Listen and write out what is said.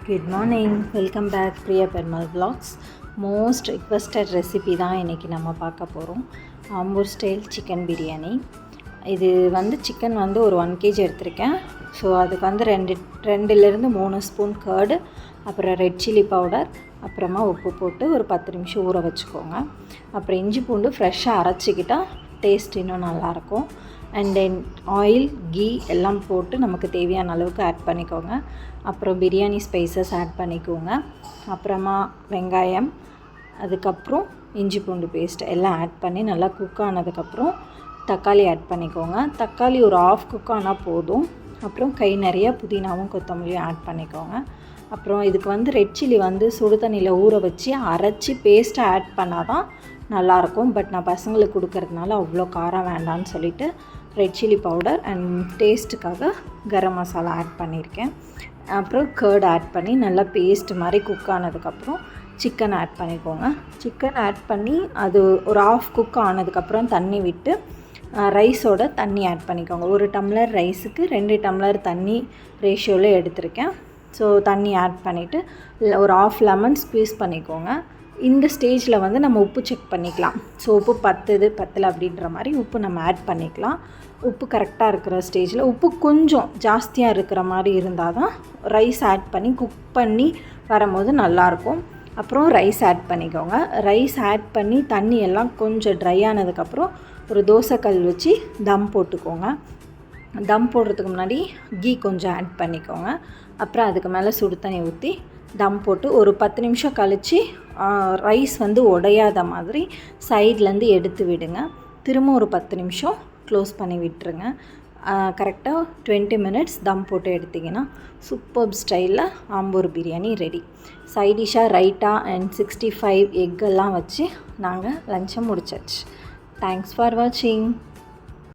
Good morning, welcome back Priya Permal Vlogs. Most requested recipe தான் இன்றைக்கி நம்ம பார்க்க போகிறோம். Ambur style chicken biryani. இது சிக்கன் ஒரு 1 kg எடுத்திருக்கேன். ஸோ அதுக்கு 2லேருந்து 3 ஸ்பூன் கர்டு, அப்புறம் ரெட் சில்லி பவுடர், அப்புறமா உப்பு போட்டு ஒரு 10 நிமிஷம் ஊற வச்சுக்கோங்க. அப்புறம் இஞ்சி பூண்டு ஃப்ரெஷ்ஷாக அரைச்சிக்கிட்டால் டேஸ்ட் இன்னும் நல்லாயிருக்கும். அண்ட் தென் ஆயில், கீ எல்லாம் போட்டு நமக்கு தேவையான அளவுக்கு ஆட் பண்ணிக்கோங்க. அப்புறம் பிரியாணி ஸ்பைசஸ் ஆட் பண்ணிக்கோங்க. அப்புறமா வெங்காயம், அதுக்கப்புறம் இஞ்சி பூண்டு பேஸ்ட் எல்லாம் ஆட் பண்ணி நல்லா குக் ஆனதுக்கப்புறம் தக்காளி ஆட் பண்ணிக்கோங்க. தக்காளி ஒரு 1/2 குக் ஆனால் போதும். அப்புறம் கை நிறைய புதினாவும் கொத்தமல்லியும் ஆட் பண்ணிக்கோங்க. அப்புறம் இதுக்கு ரெட் சில்லி சுடு தண்ணியில் ஊற வச்சு அரைச்சி பேஸ்ட்டை ஆட் பண்ணால் தான் நல்லாயிருக்கும். பட் நான் பசங்களுக்கு கொடுக்கறதுனால அவ்வளோ காரம் வேண்டான்னு சொல்லிவிட்டு ரெட் சில்லி பவுடர் அண்ட் டேஸ்ட்டுக்காக கரம் மசாலா ஆட் பண்ணியிருக்கேன். அப்புறம் கர்ட் ஆட் பண்ணி நல்லா பேஸ்ட் மாதிரி குக் ஆனதுக்கப்புறம் சிக்கன் ஆட் பண்ணிக்கோங்க. சிக்கன் ஆட் பண்ணி அது ஒரு 1/2 குக் ஆனதுக்கப்புறம் தண்ணி விட்டு ரைஸோட தண்ணி ஆட் பண்ணிக்கோங்க. 1 டம்ளர் ரைஸுக்கு 2 டம்ளர் தண்ணி ரேஷியோவில் எடுத்திருக்கேன். ஸோ தண்ணி ஆட் பண்ணிவிட்டு ஒரு 1/2 லெமன் ஸ்க்வீஸ் பண்ணிக்கோங்க. இந்த ஸ்டேஜில் நம்ம உப்பு செக் பண்ணிக்கலாம். ஸோ உப்பு பத்தலை அப்படின்ற மாதிரி உப்பு நம்ம ஆட் பண்ணிக்கலாம். உப்பு கரெக்டாக இருக்கிற ஸ்டேஜில் உப்பு கொஞ்சம் ஜாஸ்தியாக இருக்கிற மாதிரி இருந்தால் தான் ரைஸ் ஆட் பண்ணி குக் பண்ணி வரும்போது நல்லாயிருக்கும். அப்புறம் ரைஸ் ஆட் பண்ணிக்கோங்க. ரைஸ் ஆட் பண்ணி தண்ணி எல்லாம் கொஞ்சம் ட்ரை ஆனதுக்கப்புறம் ஒரு தோசைக்கல் வச்சு தம் போட்டுக்கோங்க. தம் போடுறதுக்கு முன்னாடி கீ கொஞ்சம் ஆட் பண்ணிக்கோங்க. அப்புறம் அதுக்கு மேலே சுடு தண்ணி ஊற்றி தம் போட்டு ஒரு 10 நிமிஷம் கழித்து ரைஸ் உடையாத மாதிரி சைட்லேருந்து எடுத்து விடுங்க. திரும்ப ஒரு 10 நிமிஷம் க்ளோஸ் பண்ணி விட்டுருங்க. கரெக்டாக 20 மினிட்ஸ் தம் போட்டு எடுத்திங்கன்னா சூப்பர் ஸ்டைலில் ஆம்பூர் பிரியாணி ரெடி. சைடிஷாக ரைட்டா அண்ட் 65 எக்கெல்லாம் வச்சு நாங்கள் லஞ்சை முடிச்சாச்சு. தேங்க்ஸ் ஃபார் வாட்சிங்.